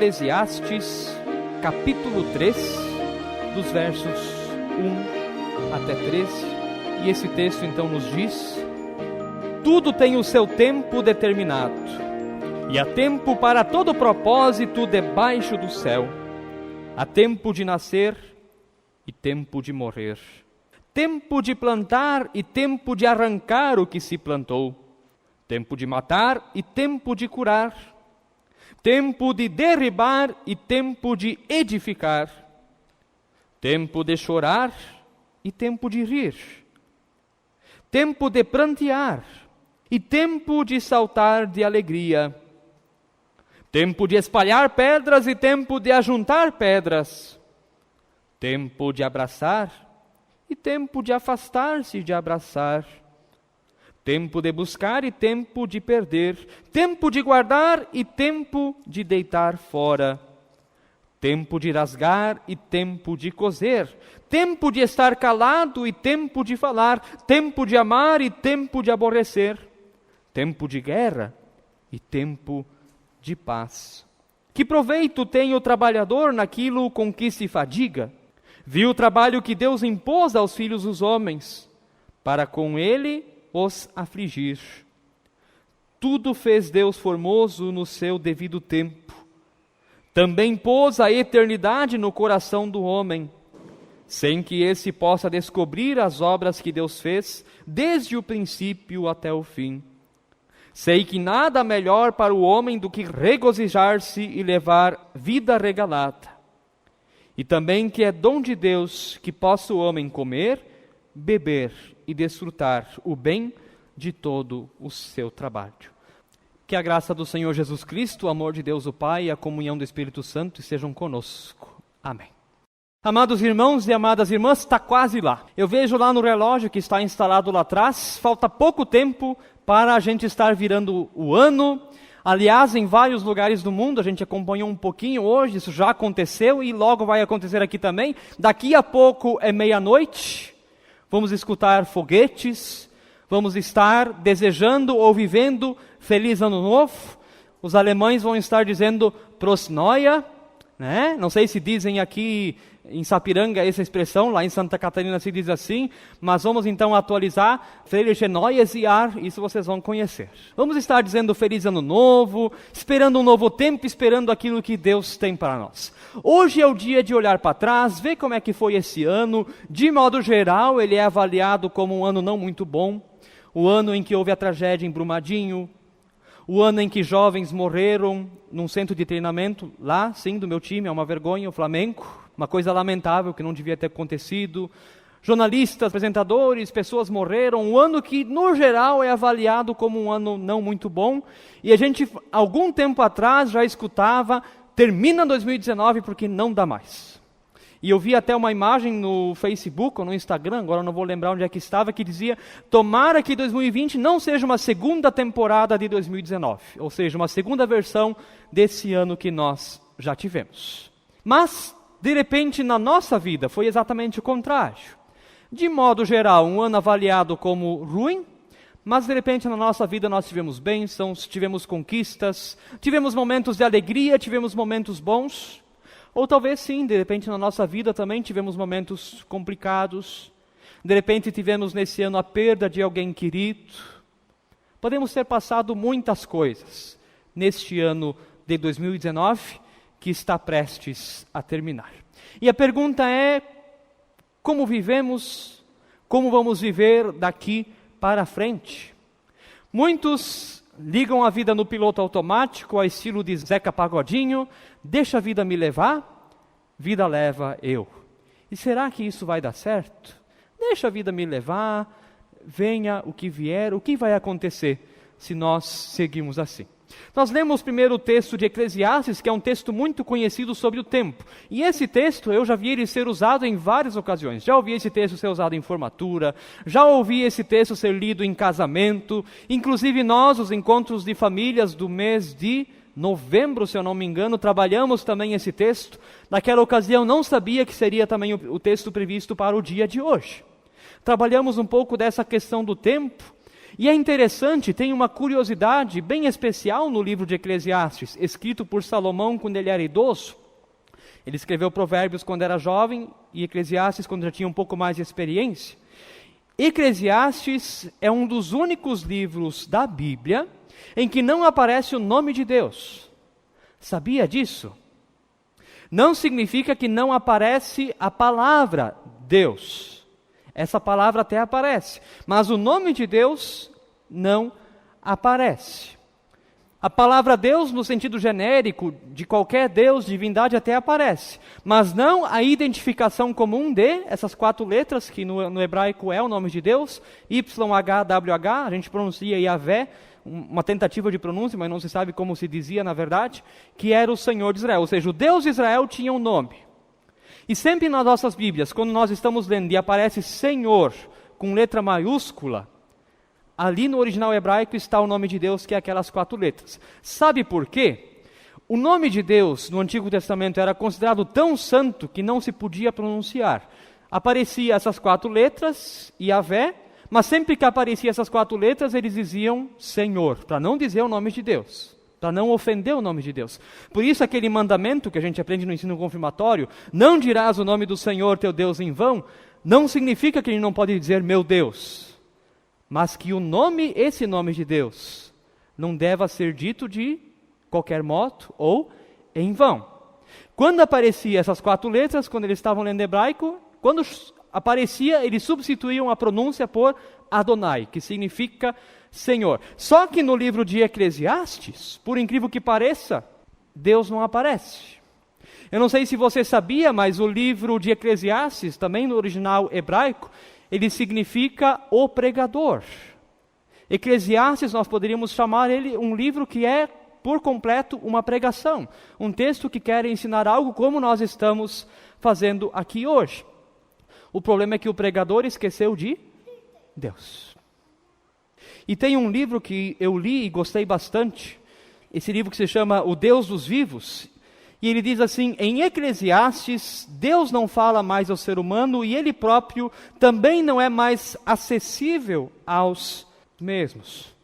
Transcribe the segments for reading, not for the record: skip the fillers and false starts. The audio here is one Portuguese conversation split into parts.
Eclesiastes, capítulo 3, dos versos 1 até 13. E esse texto então nos diz: tudo tem o seu tempo determinado, e há tempo para todo propósito debaixo do céu. Há tempo de nascer e tempo de morrer, tempo de plantar e tempo de arrancar o que se plantou, tempo de matar e tempo de curar, tempo de derribar e tempo de edificar, tempo de chorar e tempo de rir, tempo de prantear e tempo de saltar de alegria, tempo de espalhar pedras e tempo de ajuntar pedras, tempo de abraçar e tempo de afastar-se de abraçar, tempo de buscar e tempo de perder, tempo de guardar e tempo de deitar fora, tempo de rasgar e tempo de coser, tempo de estar calado e tempo de falar, tempo de amar e tempo de aborrecer, tempo de guerra e tempo de paz. Que proveito tem o trabalhador naquilo com que se fadiga? Viu o trabalho que Deus impôs aos filhos dos homens, para com ele os afligir. Tudo fez Deus formoso no seu devido tempo. Também pôs a eternidade no coração do homem, sem que esse possa descobrir as obras que Deus fez, desde o princípio até o fim. Sei que nada melhor para o homem do que regozijar-se e levar vida regalada. E também que é dom de Deus que possa o homem comer, beber e desfrutar o bem de todo o seu trabalho. Que a graça do Senhor Jesus Cristo, o amor de Deus o Pai e a comunhão do Espírito Santo estejam conosco. Amém. Amados irmãos e amadas irmãs, está quase lá. Eu vejo lá no relógio que está instalado lá atrás, falta pouco tempo para a gente estar virando o ano. Aliás, em vários lugares do mundo, a gente acompanhou um pouquinho hoje, isso já aconteceu e logo vai acontecer aqui também. Daqui a pouco é meia-noite, vamos escutar foguetes, vamos estar desejando ou vivendo Feliz Ano Novo. Os alemães vão estar dizendo Prost Neujahr, né? Não sei se dizem aqui em Sapiranga essa expressão, lá em Santa Catarina se diz assim, mas vamos então atualizar, Feliz Neues Jahr, isso vocês vão conhecer. Vamos estar dizendo Feliz Ano Novo, esperando um novo tempo, esperando aquilo que Deus tem para nós. Hoje é o dia de olhar para trás, ver como é que foi esse ano. De modo geral, ele é avaliado como um ano não muito bom, o ano em que houve a tragédia em Brumadinho, o ano em que jovens morreram num centro de treinamento, lá sim, do meu time, é uma vergonha, o Flamengo, uma coisa lamentável que não devia ter acontecido. Jornalistas, apresentadores, pessoas morreram, um ano que no geral é avaliado como um ano não muito bom, e a gente algum tempo atrás já escutava, termina 2019 porque não dá mais. E eu vi até uma imagem no Facebook ou no Instagram, agora eu não vou lembrar onde é que estava, que dizia, tomara que 2020 não seja uma segunda temporada de 2019, ou seja, uma segunda versão desse ano que nós já tivemos. Mas, de repente, na nossa vida, foi exatamente o contrário. De modo geral, um ano avaliado como ruim, mas de repente na nossa vida nós tivemos bênçãos, tivemos conquistas, tivemos momentos de alegria, tivemos momentos bons. Ou talvez sim, de repente na nossa vida também tivemos momentos complicados. De repente tivemos nesse ano a perda de alguém querido. Podemos ter passado muitas coisas neste ano de 2019 que está prestes a terminar. E a pergunta é, como vivemos, como vamos viver daqui para frente? Muitos ligam a vida no piloto automático, ao estilo de Zeca Pagodinho, deixa a vida me levar, vida leva eu. E será que isso vai dar certo? Deixa a vida me levar, venha o que vier, o que vai acontecer se nós seguirmos assim? Nós lemos primeiro o texto de Eclesiastes, que é um texto muito conhecido sobre o tempo. E esse texto eu já vi ele ser usado em várias ocasiões. Já ouvi esse texto ser usado em formatura, já ouvi esse texto ser lido em casamento. Inclusive nós, os encontros de famílias do mês de novembro, se eu não me engano, trabalhamos também esse texto. Naquela ocasião não sabia que seria também o texto previsto para o dia de hoje. Trabalhamos um pouco dessa questão do tempo. E é interessante, tem uma curiosidade bem especial no livro de Eclesiastes, escrito por Salomão quando ele era idoso. Ele escreveu Provérbios quando era jovem e Eclesiastes quando já tinha um pouco mais de experiência. Eclesiastes é um dos únicos livros da Bíblia em que não aparece o nome de Deus. Sabia disso? Não significa que não aparece a palavra Deus. Essa palavra até aparece, mas o nome de Deus não aparece. A palavra Deus, no sentido genérico, de qualquer Deus, divindade, até aparece, mas não a identificação comum de essas 4 letras, que no hebraico é o nome de Deus, YHWH, a gente pronuncia Yahvé, uma tentativa de pronúncia, mas não se sabe como se dizia na verdade, que era o Senhor de Israel, ou seja, o Deus de Israel tinha um nome. E sempre nas nossas Bíblias, quando nós estamos lendo e aparece Senhor com letra maiúscula, ali no original hebraico está o nome de Deus, que é aquelas 4 letras. Sabe por quê? O nome de Deus no Antigo Testamento era considerado tão santo que não se podia pronunciar. Aparecia essas 4 letras, Yahvé, mas sempre que aparecia essas 4 letras, eles diziam Senhor, para não dizer o nome de Deus, para não ofender o nome de Deus. Por isso aquele mandamento que a gente aprende no ensino confirmatório, não dirás o nome do Senhor teu Deus em vão, não significa que ele não pode dizer meu Deus, mas que esse nome de Deus não deva ser dito de qualquer modo ou em vão. Quando aparecia essas 4 letras, quando eles estavam lendo hebraico, quando aparecia, eles substituíam a pronúncia por Adonai, que significa Senhor. Só que no livro de Eclesiastes, por incrível que pareça, Deus não aparece. Eu não sei se você sabia, mas o livro de Eclesiastes, também no original hebraico, ele significa o pregador. Eclesiastes, nós poderíamos chamar ele um livro que é, por completo, uma pregação. Um texto que quer ensinar algo como nós estamos fazendo aqui hoje. O problema é que o pregador esqueceu de Deus. E tem um livro que eu li e gostei bastante. Esse livro que se chama O Deus dos Vivos. E ele diz assim, em Eclesiastes, Deus não fala mais ao ser humano e ele próprio também não é mais acessível aos mesmos.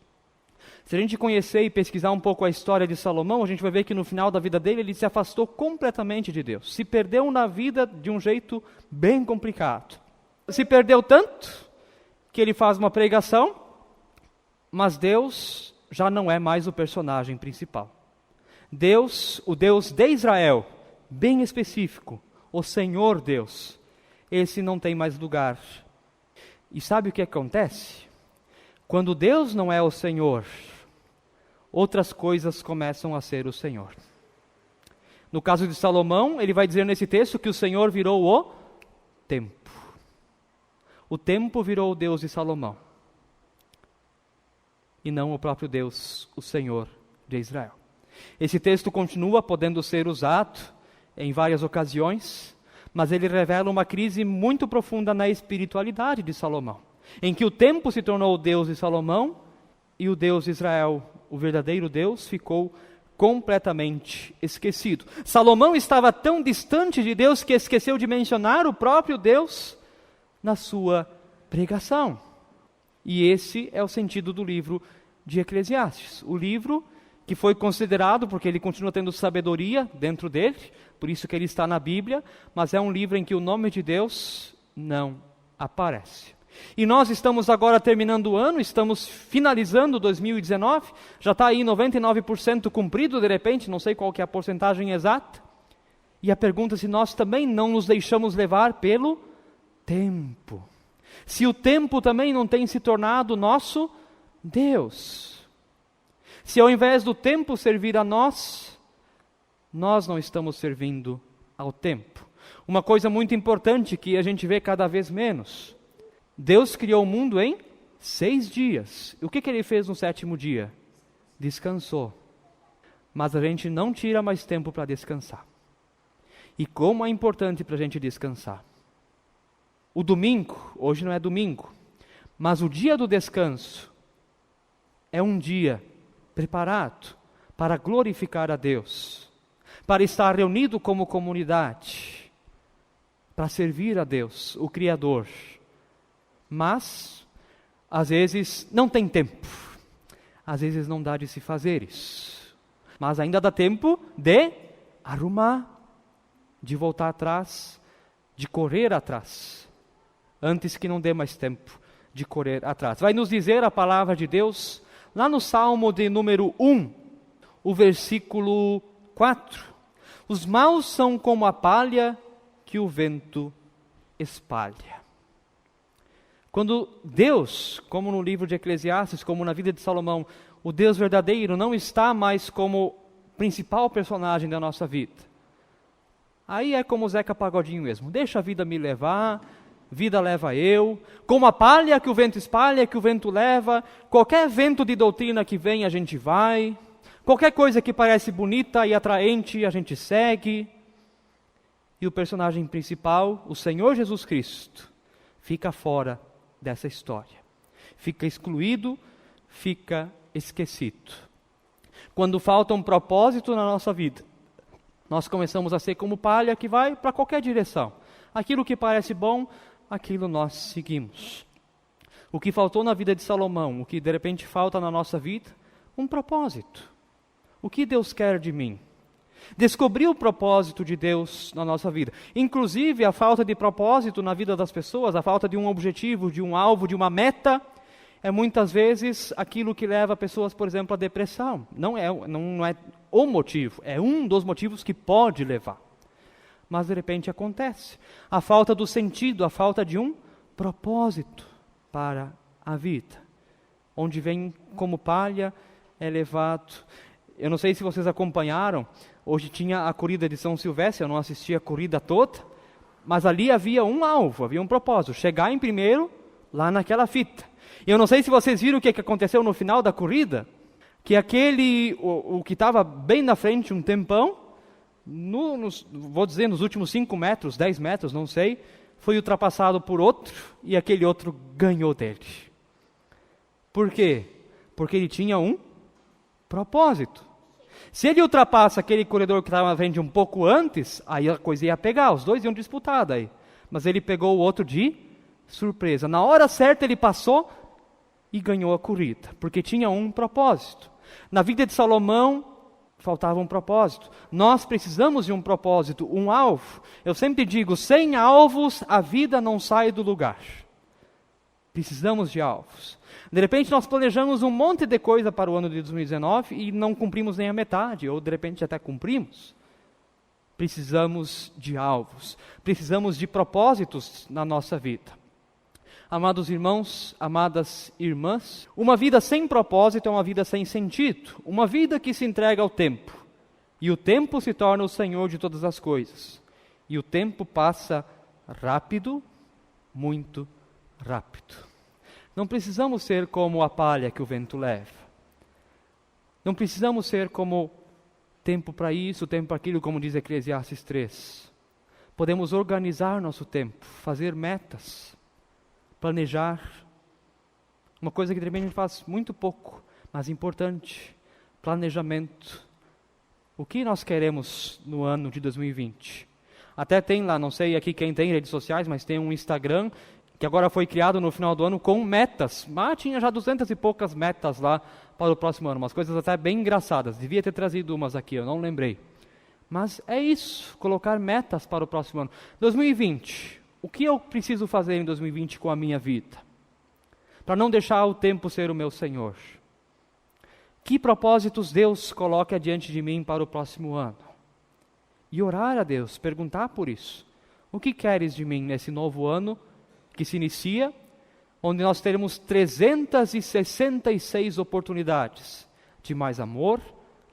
Se a gente conhecer e pesquisar um pouco a história de Salomão, a gente vai ver que no final da vida dele, ele se afastou completamente de Deus. Se perdeu na vida de um jeito bem complicado. Se perdeu tanto que ele faz uma pregação, mas Deus já não é mais o personagem principal. Deus, o Deus de Israel, bem específico, o Senhor Deus, esse não tem mais lugar. E sabe o que acontece? Quando Deus não é o Senhor, outras coisas começam a ser o Senhor. No caso de Salomão, ele vai dizer nesse texto que o Senhor virou o tempo. O tempo virou o Deus de Salomão. E não o próprio Deus, o Senhor de Israel. Esse texto continua podendo ser usado em várias ocasiões, mas ele revela uma crise muito profunda na espiritualidade de Salomão, em que o tempo se tornou o Deus de Salomão e o Deus de Israel, o verdadeiro Deus, ficou completamente esquecido. Salomão estava tão distante de Deus que esqueceu de mencionar o próprio Deus na sua pregação. E esse é o sentido do livro de Eclesiastes. O livro que foi considerado, porque ele continua tendo sabedoria dentro dele, por isso que ele está na Bíblia, mas é um livro em que o nome de Deus não aparece. E nós estamos agora terminando o ano, estamos finalizando 2019, já está aí 99% cumprido de repente, não sei qual que é a porcentagem exata. E a pergunta é se nós também não nos deixamos levar pelo tempo. Se o tempo também não tem se tornado nosso Deus. Se ao invés do tempo servir a nós, nós não estamos servindo ao tempo. Uma coisa muito importante que a gente vê cada vez menos. Deus criou o mundo em 6 dias. E o que ele fez no 7º dia? Descansou. Mas a gente não tira mais tempo para descansar. E como é importante para a gente descansar. O domingo, hoje não é domingo, mas o dia do descanso é um dia preparado para glorificar a Deus, para estar reunido como comunidade, para servir a Deus, o Criador. Mas Às vezes não tem tempo, às vezes não dá de se fazeres, mas ainda dá tempo de arrumar, de voltar atrás, de correr atrás, antes que não dê mais tempo de correr atrás. Vai nos dizer a palavra de Deus, lá no Salmo de número 1, o versículo 4. Os maus são como a palha que o vento espalha. Quando Deus, como no livro de Eclesiastes, como na vida de Salomão, o Deus verdadeiro não está mais como principal personagem da nossa vida. Aí é como o Zeca Pagodinho mesmo, deixa a vida me levar, vida leva eu, como a palha que o vento espalha, que o vento leva, qualquer vento de doutrina que vem a gente vai, qualquer coisa que parece bonita e atraente a gente segue. E o personagem principal, o Senhor Jesus Cristo, fica fora dessa história. Fica excluído, fica esquecido. Quando falta um propósito na nossa vida, nós começamos a ser como palha que vai para qualquer direção. Aquilo que parece bom, aquilo nós seguimos. O que faltou na vida de Salomão, o que de repente falta na nossa vida? Um propósito. O que Deus quer de mim? Descobrir o propósito de Deus na nossa vida. Inclusive a falta de propósito na vida das pessoas, a falta de um objetivo, de um alvo, de uma meta, é muitas vezes aquilo que leva pessoas, por exemplo, à depressão. Não é o motivo, é um dos motivos que pode levar. Mas de repente acontece. A falta do sentido, a falta de um propósito para a vida. Onde vem como palha, é levado. Eu não sei se vocês acompanharam, hoje tinha a corrida de São Silvestre, eu não assisti a corrida toda, mas ali havia um alvo, havia um propósito, chegar em primeiro lá naquela fita. E eu não sei se vocês viram o que aconteceu no final da corrida, que o que estava bem na frente um tempão, vou dizer nos últimos 5 metros, 10 metros, não sei, foi ultrapassado por outro e aquele outro ganhou dele. Por quê? Porque ele tinha um propósito. Se ele ultrapassa aquele corredor que estava na frente um pouco antes, aí a coisa ia pegar, os dois iam disputar daí. Mas ele pegou o outro de surpresa. Na hora certa ele passou e ganhou a corrida, porque tinha um propósito. Na vida de Salomão, faltava um propósito. Nós precisamos de um propósito, um alvo. Eu sempre digo, sem alvos a vida não sai do lugar. Precisamos de alvos. De repente nós planejamos um monte de coisa para o ano de 2019 e não cumprimos nem a metade, ou de repente até cumprimos. Precisamos de alvos, precisamos de propósitos na nossa vida. Amados irmãos, amadas irmãs, uma vida sem propósito é uma vida sem sentido, uma vida que se entrega ao tempo. E o tempo se torna o Senhor de todas as coisas. E o tempo passa rápido, muito rápido. Não precisamos ser como a palha que o vento leva. Não precisamos ser como tempo para isso, tempo para aquilo, como diz Eclesiastes 3. Podemos organizar nosso tempo, fazer metas, planejar. Uma coisa que de repente a gente faz muito pouco, mas importante. Planejamento. O que nós queremos no ano de 2020? Até tem lá, não sei aqui quem tem redes sociais, mas tem um Instagram que agora foi criado no final do ano com metas. Mas tinha já 200 e poucas metas lá para o próximo ano. Umas coisas até bem engraçadas. Devia ter trazido umas aqui, eu não lembrei. Mas é isso, colocar metas para o próximo ano. 2020, o que eu preciso fazer em 2020 com a minha vida? Para não deixar o tempo ser o meu Senhor. Que propósitos Deus coloca diante de mim para o próximo ano? E orar a Deus, perguntar por isso. O que queres de mim nesse novo ano que se inicia, onde nós teremos 366 oportunidades de mais amor,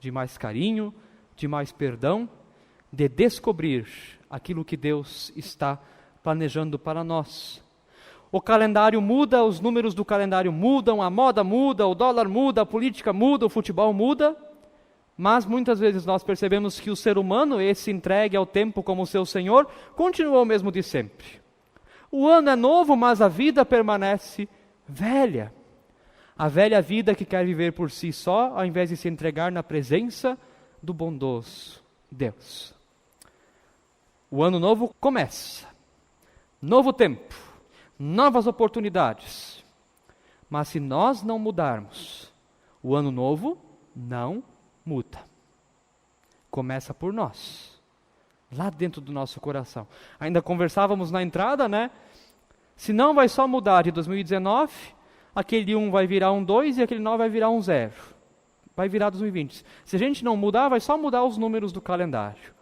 de mais carinho, de mais perdão, de descobrir aquilo que Deus está planejando para nós. O calendário muda, os números do calendário mudam, a moda muda, o dólar muda, a política muda, o futebol muda, mas muitas vezes nós percebemos que o ser humano, esse entregue ao tempo como seu Senhor, continua o mesmo de sempre. O ano é novo, mas a vida permanece velha. A velha vida que quer viver por si só, ao invés de se entregar na presença do bondoso Deus. O ano novo começa. Novo tempo. Novas oportunidades. Mas se nós não mudarmos, o ano novo não muda. Começa por nós, lá dentro do nosso coração. Ainda conversávamos na entrada, né? Se não vai só mudar de 2019, aquele 1 vai virar um 2 e aquele 9 vai virar um 0. Vai virar 2020. Se a gente não mudar, vai só mudar os números do calendário.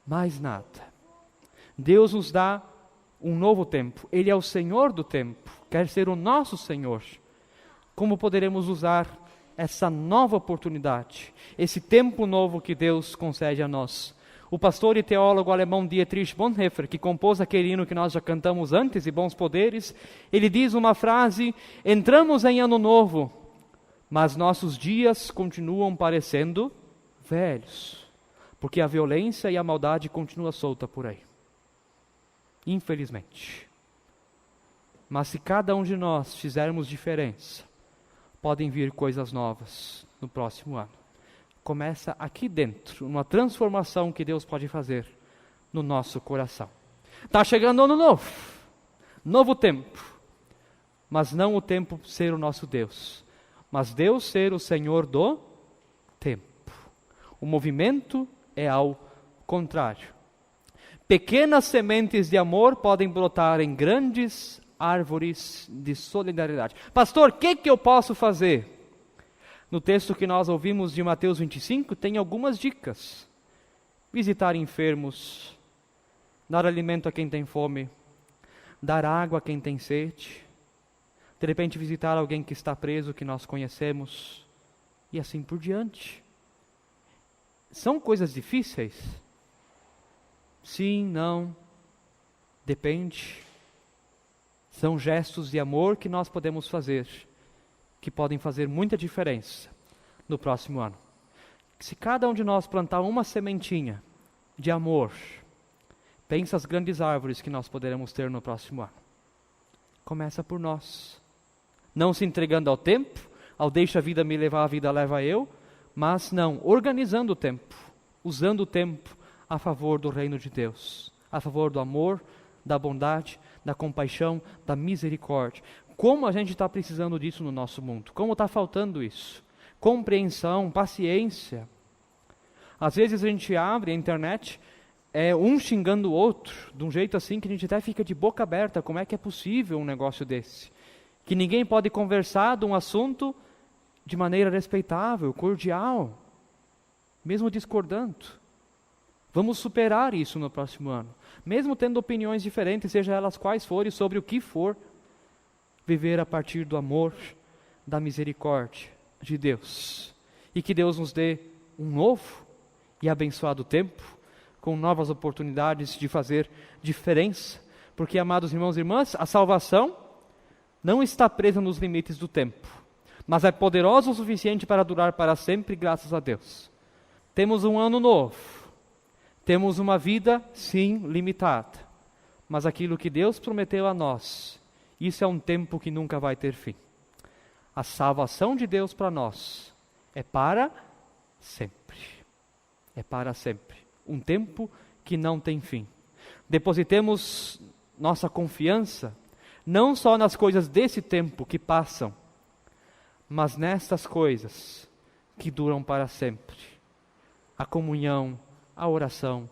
Mais nada. Deus nos dá um novo tempo. Ele é o Senhor do tempo. Quer ser o nosso Senhor. Como poderemos usar essa nova oportunidade, esse tempo novo que Deus concede a nós? O pastor e teólogo alemão Dietrich Bonhoeffer, que compôs aquele hino que nós já cantamos antes, E Bons Poderes, ele diz uma frase: entramos em ano novo, mas nossos dias continuam parecendo velhos, porque a violência e a maldade continuam solta por aí. Infelizmente. Mas se cada um de nós fizermos diferença, podem vir coisas novas no próximo ano. Começa aqui dentro, uma transformação que Deus pode fazer no nosso coração. Está chegando o ano novo, novo tempo, mas não o tempo ser o nosso Deus, mas Deus ser o Senhor do tempo. O movimento é ao contrário. Pequenas sementes de amor podem brotar em grandes árvores de solidariedade. Pastor, o que eu posso fazer? No texto que nós ouvimos de Mateus 25, tem algumas dicas. Visitar enfermos, dar alimento a quem tem fome, dar água a quem tem sede, de repente visitar alguém que está preso, que nós conhecemos, e assim por diante. São coisas difíceis? Sim, não, depende. São gestos de amor que nós podemos fazer, que podem fazer muita diferença no próximo ano. Se cada um de nós plantar uma sementinha de amor, pensa as grandes árvores que nós poderemos ter no próximo ano. Começa por nós. Não se entregando ao tempo, ao deixa a vida me levar, a vida leva eu, mas não, organizando o tempo, usando o tempo a favor do reino de Deus, a favor do amor, da bondade, da compaixão, da misericórdia. Como a gente está precisando disso no nosso mundo? Como está faltando isso? Compreensão, paciência. Às vezes a gente abre a internet, um xingando o outro, de um jeito assim que a gente até fica de boca aberta. Como é que é possível um negócio desse? Que ninguém pode conversar de um assunto de maneira respeitável, cordial, mesmo discordando. Vamos superar isso no próximo ano. Mesmo tendo opiniões diferentes, seja elas quais forem, sobre o que for, viver a partir do amor, da misericórdia de Deus. E que Deus nos dê um novo e abençoado tempo, com novas oportunidades de fazer diferença. Porque, amados irmãos e irmãs, a salvação não está presa nos limites do tempo, mas é poderosa o suficiente para durar para sempre, graças a Deus. Temos um ano novo, temos uma vida, sim, limitada, mas aquilo que Deus prometeu a nós, isso é um tempo que nunca vai ter fim. A salvação de Deus para nós é para sempre. É para sempre. Um tempo que não tem fim. Depositemos nossa confiança não só nas coisas desse tempo que passam, mas nestas coisas que duram para sempre. A comunhão, a oração,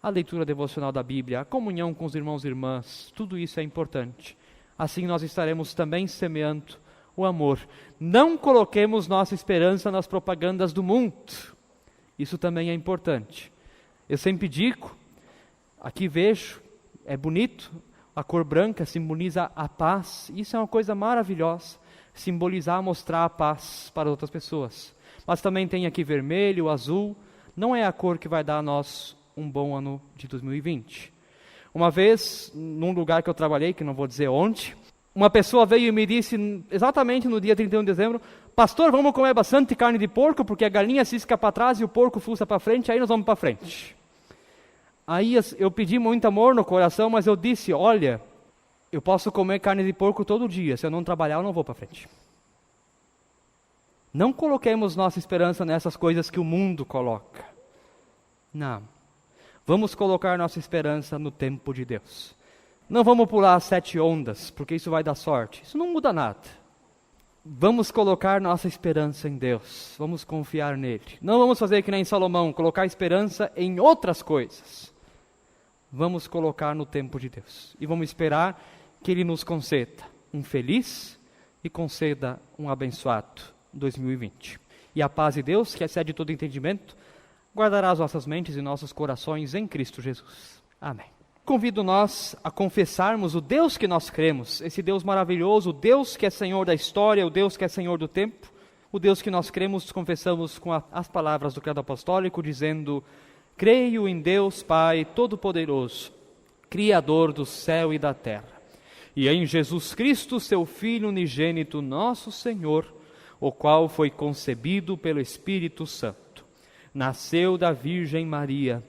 a leitura devocional da Bíblia, a comunhão com os irmãos e irmãs, tudo isso é importante. Assim nós estaremos também semeando o amor. Não coloquemos nossa esperança nas propagandas do mundo. Isso também é importante. Eu sempre digo, aqui vejo, é bonito, a cor branca simboliza a paz. Isso é uma coisa maravilhosa, simbolizar, mostrar a paz para outras pessoas. Mas também tem aqui vermelho, azul, não é a cor que vai dar a nós um bom ano de 2020. Uma vez, num lugar que eu trabalhei, que não vou dizer onde, uma pessoa veio e me disse, exatamente no dia 31 de dezembro, pastor, vamos comer bastante carne de porco, porque a galinha cisca para trás e o porco fuça para frente, aí nós vamos para frente. Aí eu pedi muito amor no coração, mas eu disse, olha, eu posso comer carne de porco todo dia, se eu não trabalhar eu não vou para frente. Não coloquemos nossa esperança nessas coisas que o mundo coloca. Não. Vamos colocar nossa esperança no tempo de Deus. Não vamos pular as 7 ondas, porque isso vai dar sorte. Isso não muda nada. Vamos colocar nossa esperança em Deus, vamos confiar nele. Não vamos fazer que nem Salomão, colocar esperança em outras coisas. Vamos colocar no tempo de Deus e vamos esperar que Ele nos conceda um feliz e conceda um abençoado 2020. E a paz de Deus, que excede todo entendimento, guardará as nossas mentes e nossos corações em Cristo Jesus. Amém. Convido nós a confessarmos o Deus que nós cremos, esse Deus maravilhoso, o Deus que é Senhor da história, o Deus que é Senhor do tempo, o Deus que nós cremos, confessamos com as palavras do credo apostólico, dizendo: creio em Deus Pai Todo-Poderoso, Criador do céu e da terra, e em Jesus Cristo, seu Filho unigênito, nosso Senhor, o qual foi concebido pelo Espírito Santo, nasceu da Virgem Maria,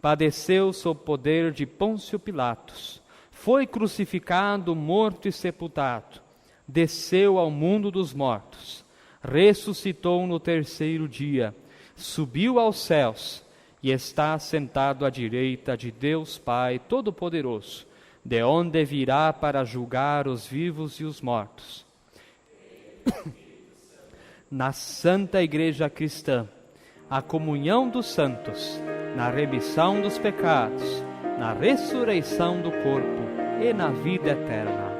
padeceu sob poder de Pôncio Pilatos, foi crucificado, morto e sepultado, desceu ao mundo dos mortos, ressuscitou no terceiro dia, subiu aos céus e está sentado à direita de Deus Pai Todo-Poderoso, de onde virá para julgar os vivos e os mortos. Na Santa Igreja Cristã, a comunhão dos santos, na remissão dos pecados, na ressurreição do corpo e na vida eterna.